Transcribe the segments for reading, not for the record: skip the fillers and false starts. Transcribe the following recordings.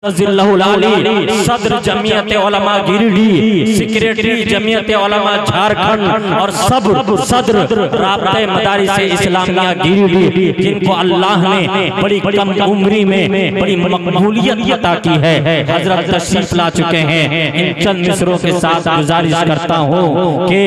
सदर जमियत उलमा गिरिडीह, सेक्रेटरी जमियत उलमा झारखंड और सब सदर राब्ते मदारिस इस्लामिया गिरिडीह, जिनको अल्लाह ने बड़ी कम उम्री में बड़ी मकबूलियत अता की है, हजरत तशरीफ ला चुके हैं। इन चंद मिसरों के साथ गुजारिश करता हूँ कि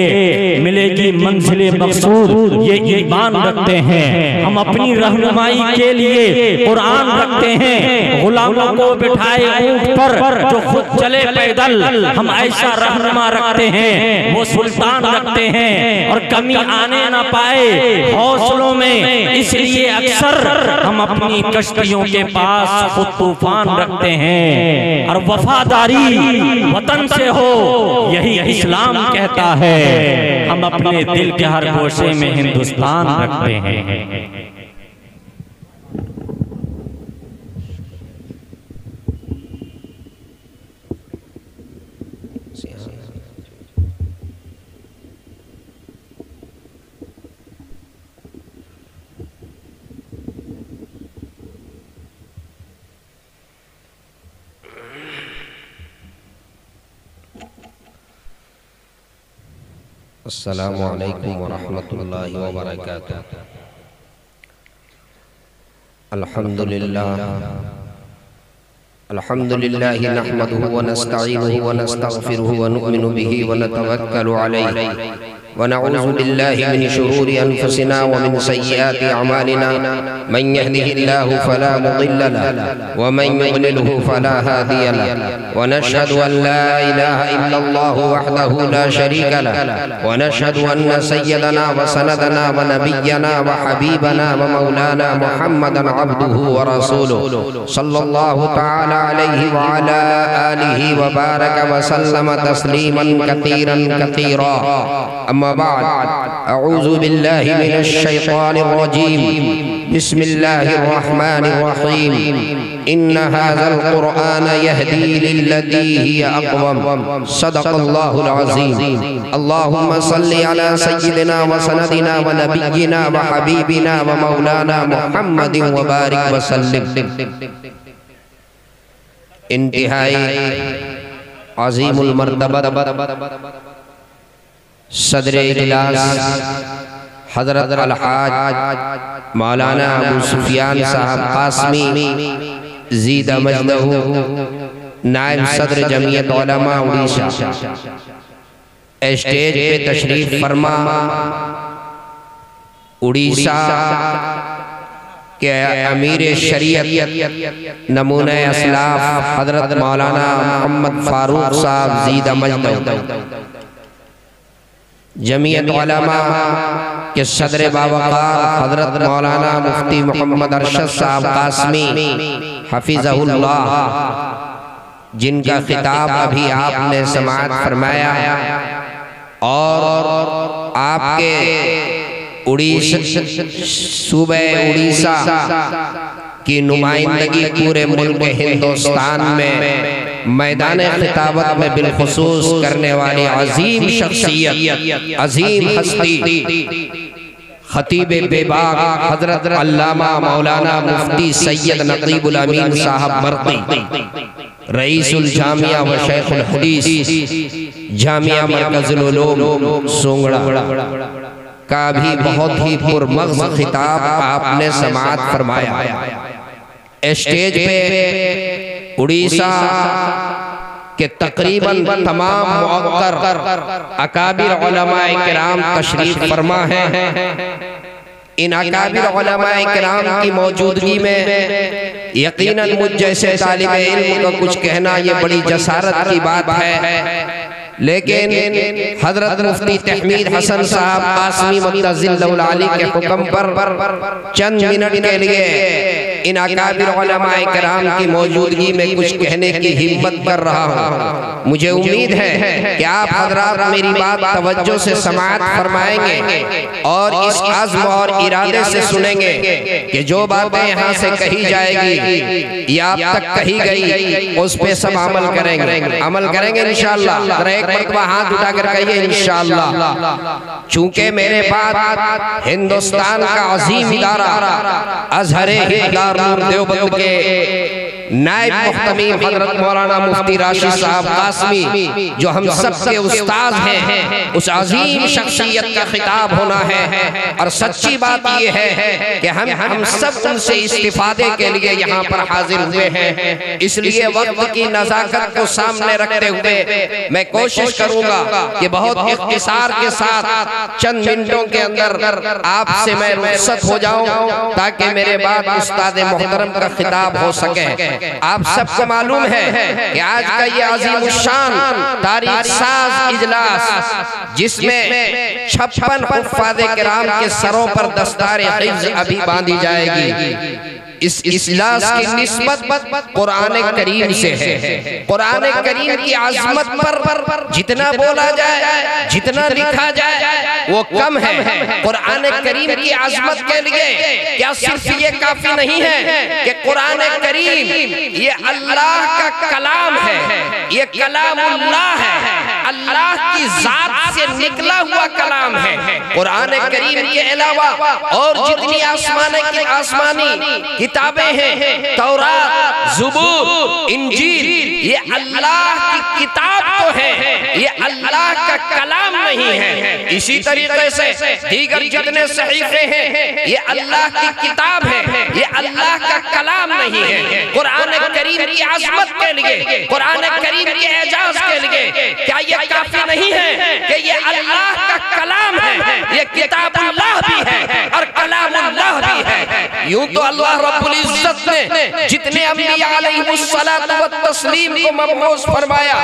मिलेगी मंजिले मकसूद ये ईमान रखते हैं, हम अपनी रहनुमाई के लिए कुरान रखते हैं, गुलामों को ऊंट पर जो खुद चले पैदल, हम ऐसा रहनुमा रखते हैं, वो सुल्तान रखते हैं और कमी आने ना पाए हौसलों में, इसलिए अक्सर हम अपनी कश्तियों के पास खुद तूफान रखते हैं। और वफादारी वतन से हो यही इस्लाम कहता है, हम अपने दिल के हर गोशे में हिंदुस्तान रखते हैं। अस्सलामु अलैकुम वरहमतुल्लाहि वबरकातुहू। अल्हम्दुलिल्लाह नहमदुहु व नस्तईनुहु व नस्तगफिरुहु व नु'मिनु बिही व नतवक्कलु अलैहि व नऊज़ु बिल्लाहि मिन शुरूरि अनफुसिना व मिन सय्यिआति अमालिना मन यहदिहिल्लाहु फला मुदिल्ल लहु व मन युद्लिलहु फला हादिय लहु व नशहदु अन ला इलाहा इल्लल्लाहु वहदहु ला शरीक लहु व नशहदु अन्न सय्यदना व सनदना व नबिय्यना व हबीबना व मौलाना मुहम्मदन अब्दुहु व रसूलुहु सल्लल्लाहु तआला अलैहि व अला आलिहि व बारक व सल्लम तस्लीमन कतीरन कतीरा। अम्मा बाद, अऊज़ु बिल्लाहि मिनश शैतानिर रजीम, बिस्मिल्लाहिर रहमानिर रहीम। इन्न हाज़ल क़ुरआन यहदी लिल्लती हिय अक़वम, सदक़ल्लाहुल अज़ीम। अल्लाहुम्मा सल्लि अला सय्यिदिना व सनदिना व नबिय्यिना व हबीबिना व मौलाना मुहम्मदिन व बारिक व सल्लिम। इंतहाई अज़ीमुल मर्तबत सदरे इजलास हज़रत अलहाज मौलाना अबू सुफियान साहब कासमी ज़ीदा मजदहू, नायब सदर जमियत उलमा उड़ीसा, स्टेज पे तशरीफ फरमा उड़ीसा के अमीर शरीयत नमूने असलाफ हज़रत मौलाना मोहम्मद फारूक साहब ज़ीदा मजदहू, जमियत उलमा के सदर बावकार हज़रत मौलाना मुफ्ती मोहम्मद अरशद साहब कासमी हफिज़हुल्लाह, जिनका खिताब अभी आपने समाअत फरमाया, और आपके सूबे उड़ीसा की नुमाइंदगी पूरे मुल्क हिंदुस्तान में मैदान खिताबत में बिलखुसूस करने वाली अजीम शख्सियत, अजीम हस्ती, खतीब बेबाक हजरत अल्लामा मौलाना मुफ्ती सैयद नकीबुल अमीन साहब मर्दी, रईसुल जामिया व शेखुल हदीस जामिया मरकजुल उलूम सोंगड़ा का भी बहुत ही पुरमग़ज़ खिताब आपने समाअत फरमाया। स्टेज पे उड़ीसा के तकरीबन तमाम मुअक्कर अकाबिर उलमाए किराम तशरीफ फरमा है। इन अकाबिर उलमाए किराम की मौजूदगी में यकीनन मुझ जैसे तालिब इल्म का कुछ कहना ये बड़ी जसारत की बात है, लेकिन हजरत मुफ्ती तहमीद हसन साहब कासमी मद्दज़िल्लहुल आली के हुक्म पर चंद मिनट के लिए इन अकाबिर उलमाए किराम की मौजूदगी में कुछ कहने की हिम्मत कर रहा हूँ। मुझे उम्मीद है कि आप हजरात मेरी बात तवज्जो से समाअत फरमाएंगे और इस अज़्म और इरादे से सुनेंगे कि जो बातें यहाँ से कही जाएगी या अब तक कही गई उस पे सब अमल करेंगे इंशाअल्लाह। एक मरतबा हाथ उठाकर कहिए इंशाअल्लाह। चूंकि मेरे पास हिंदुस्तान का अजीम इदारा अज़हर-ए-हिंद दारुल देवबंद के नायब मुहतमीम हजरत मौलाना मुफ्ती राशिद साहब कासमी जो हम सब के उस्ताद हैं, उस अजीम शख्सियत का खिताब होना है। और सच्ची बात यह है कि हम सब उनसे इस्तिफादे के लिए यहाँ पर हाजिर हुए हैं। इसलिए वक्त की नज़ाकत को सामने रखते हुए मैं कोशिश करूंगा कि बहुत इख्तिसार के साथ चंद मिनटों के अंदर आपसे मैं रुखसत हो जाऊं ताकि मेरे बाद उस्ताद मोहतरम का खिताब हो सके। आप सबको मालूम है कि आज का ये अजीमुशान तारीख साज इजलास जिसमें 56 हुफ़्फ़ाज़े किराम के सरों पर दस्तारे हिफ्ज़ अभी बांधी जाएगी, इस इजलास की निस्बत कुरान करीम से है। कुरान करीम की आज़मत पर जितना बोला जाए, जितना लिखा जाए वो कम है। कुरान करीम की आज़मत के लिए क्या सिर्फ ये काफी नहीं है कि कुरान करीम ये अल्लाह का कलाम है, ये कलामुल्लाह है, अल्लाह की जात से निकला हुआ कलाम है। कुरान करीम के अलावा और जितनी आसमानी किताबें हैं, तौरात, ज़ुबूर, इंजील, ये अल्लाह की किताब तो है, ये अल्लाह का कलाम नहीं है। इसी तरीके से दीगर जितने सहीफे हैं ये अल्लाह की किताब है, ये अल्लाह का कलाम नहीं है। कुरान करीम की आज़मत के लिए, कुरान करीम के एजाज के लिए क्या ये काफी नहीं है कि ये अल्लाह का कलाम है, ये किताबुल्लाह भी है और कलामुल्लाह भी है। यूं तो अल्लाह रब्बुल इज्जत ने जितने अंबिया अलैहिमुस्सलातु वत्तस्लीम को मबऊस फरमाया,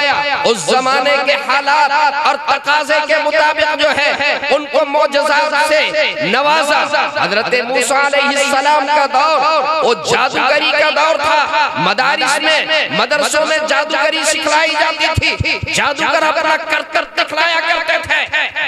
उस जमाने के हालात और तकाज़े के मुताबिक जो है उनको मौजज़ात से नवाजा। हजरत मूसा अलैहिस्सलाम का दौर वो जादूगरी का दौर था। मदारिस में, मदरसों में जादूगरी सिखलाई जाती थी। जादूगर अपना कर दिखलाया करते थे।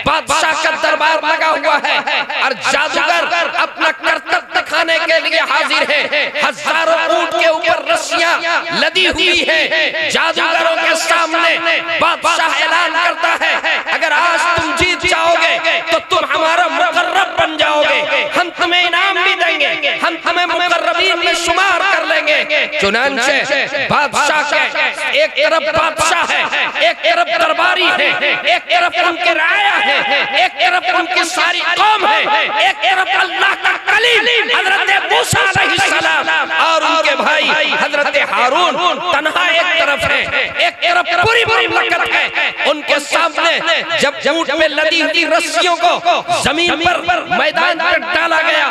बादशाह का दरबार लगा हुआ है और जादूगर अपना करतब दिखाने के लिए हाजिर है। हजारों ऊंट के ऊपर रस्सियां लदी हुई है। जादूगरों के सामने बादशाह ऐलान करता है, अगर आज तुम जीत जाओगे तो तुम हमारा मुकर्रब बन जाओगे, हम तुम्हें इनाम भी देंगे, हम तुम्हें मुकर्रबीन में शुमार कर लेंगे। चुनांचे बादशाह के एक तरफ बादशाह है, एक तरफ दरबारी है, एक तरफ उनके राया है, एक तरफ उनकी सारी कौम है, एक तरफ अल्लाह का कलीम हजरत मूसा अलैहिस्सलाम और उनके भाई हजरत हारून तन्हा एक तरफ है, एक तरफ पूरी मुमलकत है। उनके सामने जब ऊंट में लदी हुई रस्सियों को जमीन पर मैदान पर डाला गया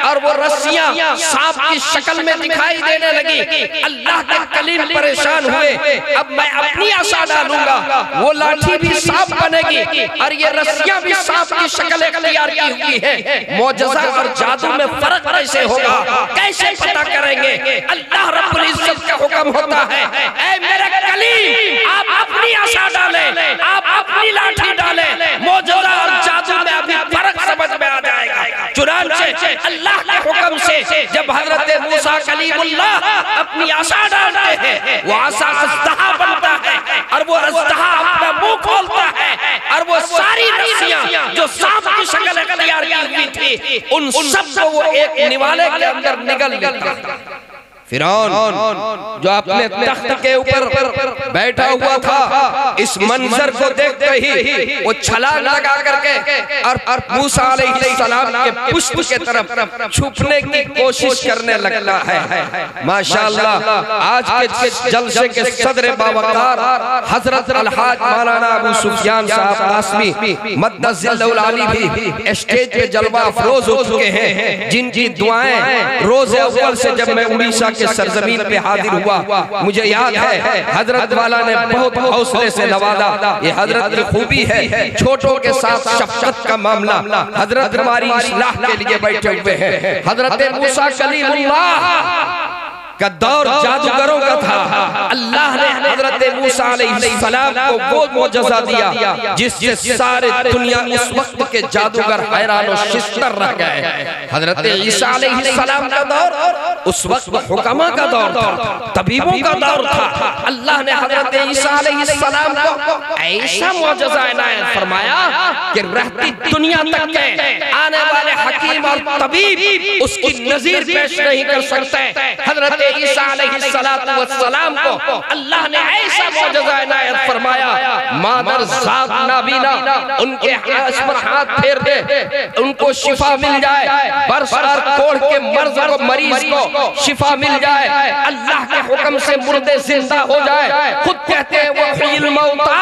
और वो रस्सियां सांप की शक्ल में दिखाई देने लगी, अल्लाह के कलीम परेशान हुए, अब मैं अपनी आशा डालूंगा, वो लाठी भी सांप बनेगी और ये रस्सियां भी सांप की शक्ल इख्तियार की हुई है। मौजज़ा और जादू में फर्क कैसे होगा, कैसे पता करेंगे? अल्लाह रब्बुल इज्जत का हुक्म होता है, ऐ मेरे कलीम आप अपनी आशा डालें, आप अपनी लाठी डालें, मौजज़ा और जादू में अभी फर्क समझ में आ जाएगा। चुनांचे अल्लाह के हुक्म से जब हजरत मूसा कलीमुल्लाह अपनी आशा डालते हैं, वो आशा अज़दहा बनता है और वो अज़दहा अपना मुंह खोलता है और वो सारी रस्सियां जो सांप की शक्ल इख्तियार की हुई थी उन सब को वो एक निवाले के अंदर निगल लेता है। फिरौन जो अपने तख्त के ऊपर बैठा हुआ था, इस मंजर को देखते ही वो छलांग लगा करके और मूसा अलैहिस्सलाम के पुष्प के तरफ छुपने की कोशिश करने लगता है। माशाअल्लाह आज के जलसे के सदर बावकार हजरत अलहाज मौलाना अबू सुफियान साहब कासमी मद्दज़िल्लुल आली भी स्टेज पे जलवा अफरोज हो चुके हैं, जिनकी दुआएं रोज़े अव्वल से जब मैं उड़ीसा के सरजमीन पे हाजिर हुआ, मुझे याद है हजरत वाला ने बहुत हौसले से नवाजा। ये हजरत की खूबी है, छोटों के साथ शफकत का मामला। हजरत हमारी इस्लाह के लिए बैठे हुए हैं। हजरत मूसा कलीमुल्लाह का दौर जादूगरों का था। अल्लाह ने हजरत मूसा अलैहिस्सलाम को वो मोजज़ा दिया जिससे सारे दुनिया उस वक्त के जादूगर हैरान और शिस्तर रह गए। हजरत ईसा अलैहिस्सलाम का दौर उस वक्त हुक्मा का दौर था, तबीबों का दौर था। अल्लाह ने हजरत ईसा अलैहिस्सलाम को ऐसा मोजज़ा इनायत फरमाया कि रहती दुनिया तक के आने वाले हकीम और तबीब उसकी नज़ीर पेश नहीं कर सकते। हजरत ईसा अलैहिस्सलाम को अल्लाह ने ऐसा मोजज़ा इनायत फरमाया, मादर ज़ात नाबीना उनके हाथ पर हाथ फेर दे, उनको शिफा मिल जाए, बरसार कोढ़ के मर्ज को मरीज को शिफा मिल जाए, अल्लाह के हुक्म से मुर्दे जिंदा हो जाए। खुद कहते हैं वो हिल मौता।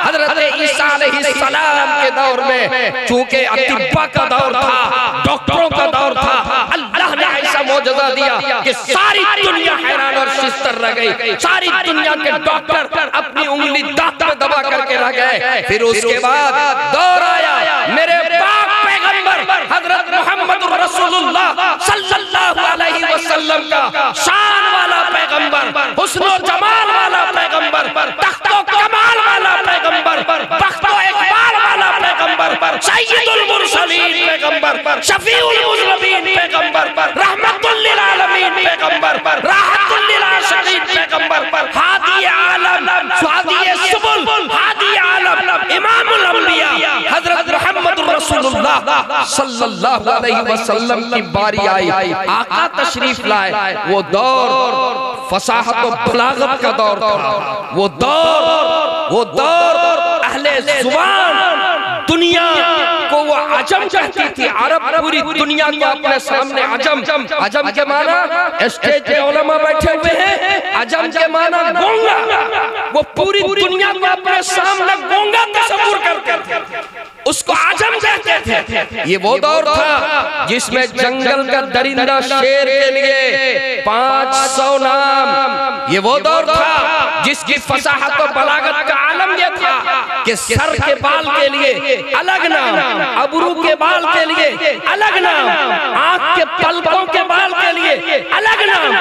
हजरत ईसा अलैहिस्सलाम के दौर में चूंकि अतिब्बा का दौर था, डॉक्टरों का दौर था, अल्लाह ने ऐसा मोजज़ा दिया कि सारी दुनिया हैरान और शिस्तर रह गई। सारी दुनिया के डॉक्टर अपनी उंगली दांत में दबा करके रह गए। फिर उसके बाद दौर आया मेरे पाक पैगंबर हजरत मोहम्मद रसूलुल्लाह सल्लल्लाहु अलैहि वसल्लम का, शान वाला पैगंबर, हुस्न और जमाल वाला पैगंबर, तख्तो कमाल वाला पैगंबर, बख्तो इकबाल वाला पैगंबर, सय्यदुल मुरसलीन पैगंबर, शफीउल मुज़नबीन पैगंबर, रहमतुल लिल आलमीन पैगंबर, राहतुल लिल आशिकीन पैगंबर, हादी आलम, स्वादी सुबुल, हादी आलम, इमामुल अंबिया हजरत मोहम्मद रसूलुल्लाह सल्लल्लाहु अलैहि वसल्लम की बारी आई। आका तशरीफ लाए। वो दौर फसाहत और बलागत का दौर था। वो दौर अहले जुबान दुनिया को वो अजम कहती थी। अरब पूरी दुनिया को अपने सामने अजम के माना स्टेज पे उलमा बैठे हुए हैं, अजम के माना गूंगा। वो पूरी दुनिया को अपने सामने गूंगा तस्वुर करते थे, उसको अजम कहते थे। ये वो दौर था जिसमें जंगल का दरिंदा शेर के लिए 500 नाम। ये वो दौर था जिसकी फसाहत और बलागत का आलम यह था कि सर के बाल के लिए अलग नाम, अबरू के बाल के लिए अलग नाम, आंख के पलकों के बाल के लिए अलग नाम,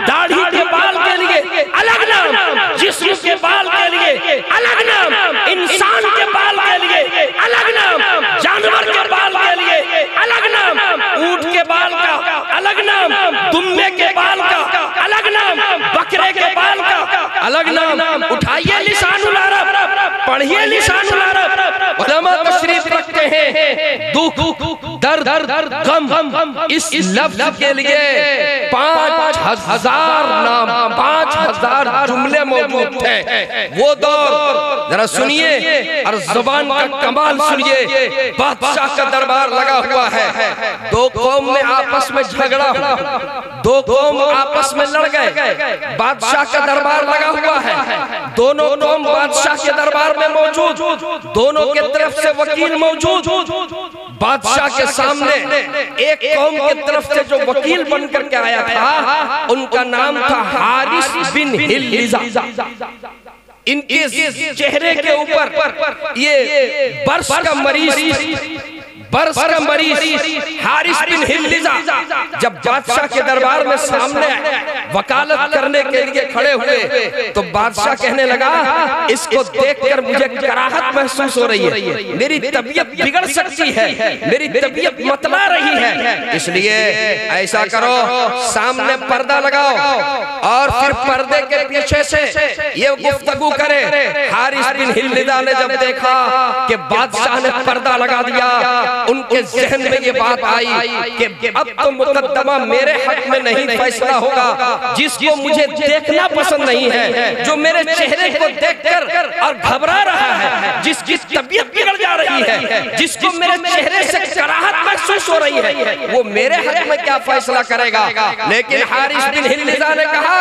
दाढ़ी के बाल के लिए अलग नाम, जिस्म के बाल के लिए अलग नाम, इंसान के बाल के लिए अलग नाम, जानवर के बाल के लिए अलग नाम, ऊंट के बाल का अलग नाम, दुम्बे के बाल का अलग नाम, बकरे के बाल का अलग नाम। उठाइए लिसानुल अरब, पढ़िए लिसानुल अरब। उलमा तशरीफ रखते हैं दुख, दर्द, गम, इस लफ्ज के लिए 5000 नाम, 5000 जुमले मौजूद थे। वो दौर जरा सुनिए और जुबान का कमाल सुनिए। बादशाह का दरबार लगा हुआ है, दो कौम में आपस में झगड़ा, दो कौम आपस में लड़ गए, बादशाह का दरबार लगा हुआ है, दोनों कौम बादशाह के दरबार में मौजूद, दोनों के तरफ से वकील मौजूद। बादशाह के सामने एक कौम की तरफ से जो वकील बन करके आया था उनका नाम था हारिस बिन हिल्लिजा। इनके चेहरे के ऊपर ये बर्स का मरीज हारिस बिन हिल्लिजा जब बादशाह के दरबार में सामने वकालत करने के लिए खड़े हुए तो बादशाह कहने लगा, इसको देखकर मुझे कराहत महसूस हो रही है, मेरी तबीयत बिगड़ सकती है, मेरी तबीयत मतला रही है, इसलिए ऐसा करो सामने पर्दा लगाओ और फिर पर्दे के पीछे से ये गुफ्तगू करे। हारिस बिन हिल्लिजा ने जब देखा कि बादशाह ने पर्दा लगा दिया, उनके ज़हन में ये बात आई कि अब तो मुकद्दमा मेरे हक में नहीं फैसला होगा, जिसको मुझे देखना पसंद नहीं है, जो मेरे चेहरे को देखकर और घबरा रहा है, जिसकी तबीयत बिगड़ जा रही है, जिसको मेरे चेहरे से कराहत महसूस हो रही है, वो मेरे हक में क्या फैसला करेगा। लेकिन हारिस बिन हिल्लिजा ने कहा,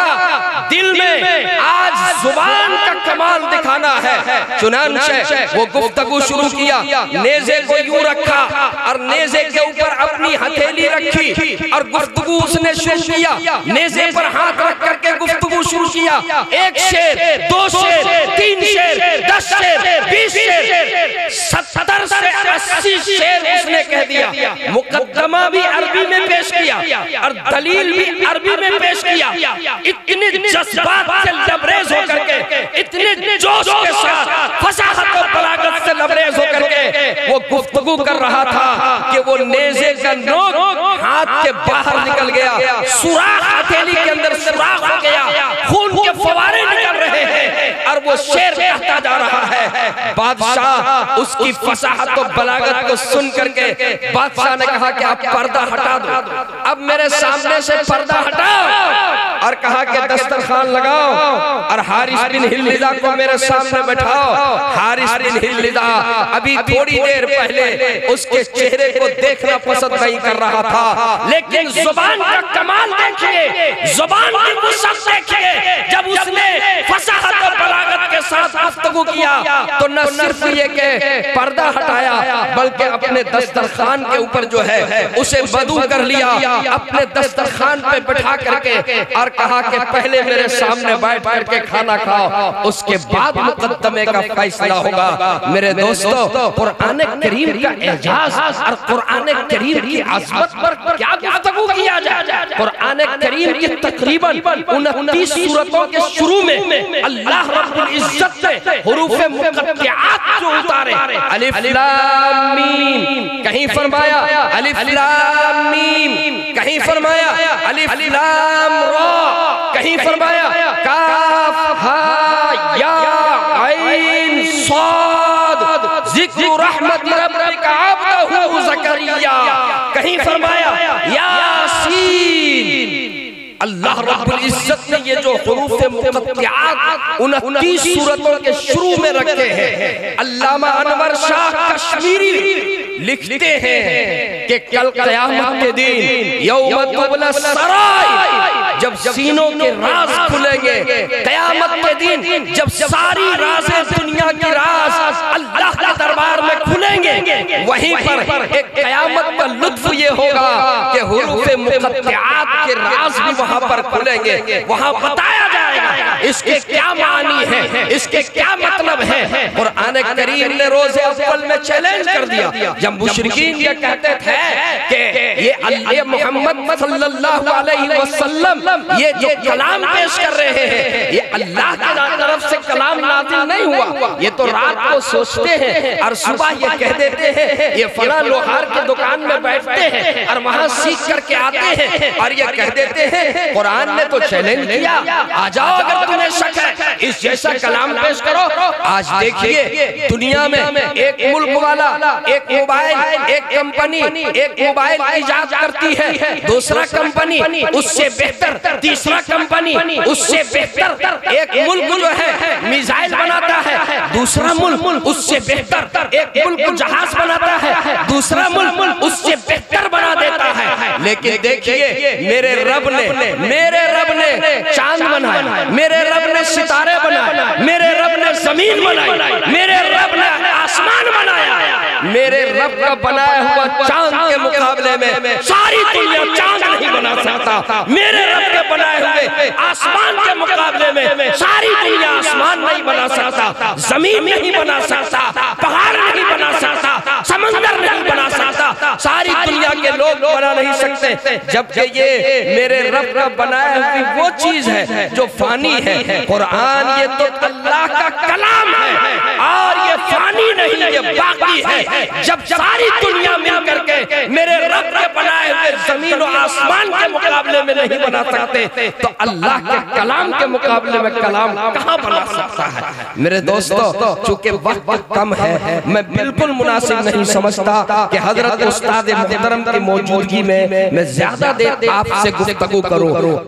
दिल में आज जुबान का कमाल दिखाना है। चुनांचे वो गुफ्तगू शुरू किया, नेज़े को यूं रखा और नेज़े के ऊपर अपनी हथेली रखी और गुफ्तगू उसने शुरू किया। नेज़े पर हाथ रख करके गुफ्तगू शुरू किया। 1 शेर, 2 शेर, 3 शेर, 10 शेर, 20 शेर, 70 से 80 शेर उसने कह दिया। मुकद्दमा भी अरबी में पेश किया और दलील भी अरबी में पेश किया। इतने जज्बात से लबरेज होकर के, इतनी गुफ्तगू कर रहा था कि वो नेज़े का नोक हाथ के बाहर निकल गया, सुराख हथेली के अंदर सुराख हो गया, खून के फवारे निकल रहे हैं और वो शेर कहता जा रहा है। बादशाह उसकी फसाहत और बलागत को सुन करके बादशाह ने कहा कि आप पर्दा हटा दो, अब मेरे सामने से पर्दा हटाओ, और कहा कि दस्तरखान लगाओ और हारिस बिन हिल्लिदा को मेरे सामने बैठाओ। हारिस बिन हिल्लिदा अभी थोड़ी देर पहले उसके चेहरे को देखना पसंद नहीं कर रहा था, लेकिन जुबान का कमाल देखिए, जुबान की वुसअत देखिए। जब उसने फसाहत और बलागत के साथ गुफ्तगू किया तो न सिर्फ ये कि पर्दा हटाया, बल्कि अपने दस्तरखान के ऊपर जो है उसे बदू कर लिया, अपने दस्तरखान पे बैठा करके, और कहा कि पहले मेरे सामने बैठ करके खाना खाओ, उसके बाद मुकद्दमे का फैसला होगा। मेरे दोस्तों, कुरान करीम का एजाज और कुरान करीम की अज़मत पर क्या गुफ्तगू किया जाए। कुरान करीम की तकरीबन 29 सूरतों के शुरू में अल्लाह रब्बुल इज्जत ने हुरूफ मुक़त्तिआत जो उतारे, अलिफ लाम मीम, कहीं फरमाया अलिफ लाम मीम, कहीं फरमाया अलिफ लाम रा, कहीं फरमाया काफ हा या ऐन साद ज़िक्र रहमत रब्बिका अब्दहु ज़करिया, कहीं फरमाया यासीन। अल्लाह रब्बुल इज्जत ने ये जो हुरूफ मुक़त्तिआत 29 सूरतों के शुरू में रखे हैं, अल्लामा अनवर शाह कश्मीरी लिखते हैं कि कल क़यामत के दिन यौम तुबला सराय, जब सीनों के राज खुलेंगे, क़यामत के दिन जब सारी राज़ें दुनिया की राज अल्लाह के दरबार में खुलेंगे, वहीं पर एक क़यामत का लुत्फ ये होगा कि हुरूफ मुक़त्तिआत के राज भी वहां पर खुलेंगे, वहां बताया जाएगा इसके क्या मानी है, इसके क्या मतलब है। कुरान करीम ने रोज़े अव्वल में चैलेंज कर दिया, जब मुशरिकीन ये कहते थे कि ये अल्लाह मोहम्मद सल्लल्लाहु अलैहि वसल्लम ये जो कलाम पेश कर रहे हैं, ये अल्लाह की तरफ से कलाम नाज़िल नहीं हुआ, ये तो रात को सोचते हैं और सुबह ये कह देते हैं, ये फला लोहार की दुकान में बैठते हैं और वहां सीख करके आते हैं और ये कह देते हैं। कुरान ने तो चैलेंज किया, आ जाओ अगर तुम्हें शक है, इस जैसा कलाम पेश करो। आज देखिए दुनिया में एक मुल्क वाला एक मोबाइल, एक कंपनी एक मोबाइल इजाद करती है, दूसरा कंपनी उससे बेहतर, तीसरा कंपनी उससे बेहतर, एक मुल्क जो है मिसाइल बनाता है, दूसरा मुल्क उससे बेहतर, एक मुल्क जहाज बनाता है, दूसरा मुल्क उससे बेहतर बना देता है। लेकिन देखिए मेरे रब ने चांद बनाया, मेरे रब ने सितारे बनाए, मेरे रब ने जमीन बनाई, मेरे रब ने आसमान बनाया। मेरे रब का बनाया हुआ चांद के मुकाबले में सारी दुनिया चांद नहीं बना सकता, मेरे रब के बनाए हुए आसमान के मुकाबले में सारी दुनिया आसमान नहीं बना सकता, जमीन नहीं बना सकता, पहाड़ नहीं बना सकता, समंदर नहीं बना सकता, सारी दुनिया के लोग बना नहीं सकते, जबकि ये मेरे रब का बनाया हुई वो चीज है जो फानी है। कुरान ये तो अल्लाह का कलाम है और ये फानी नहीं, ये बाकी है। जब सारी दुनिया मिल करके मेरे रब के बनाए हुए जमीन और आसमान के मुकाबले में नहीं बना सकते, तो अल्लाह के कलाम के मुकाबले में कलाम कहाँ बना सकता है। मेरे दोस्तों, चूंकि वक्त कम है, मैं बिल्कुल मुनासिब नहीं समझता कि हजरत उस्ताद मोहतरम की मौजूदगी में मैं ज्यादा देर आपसे गुफ्तगू करूं।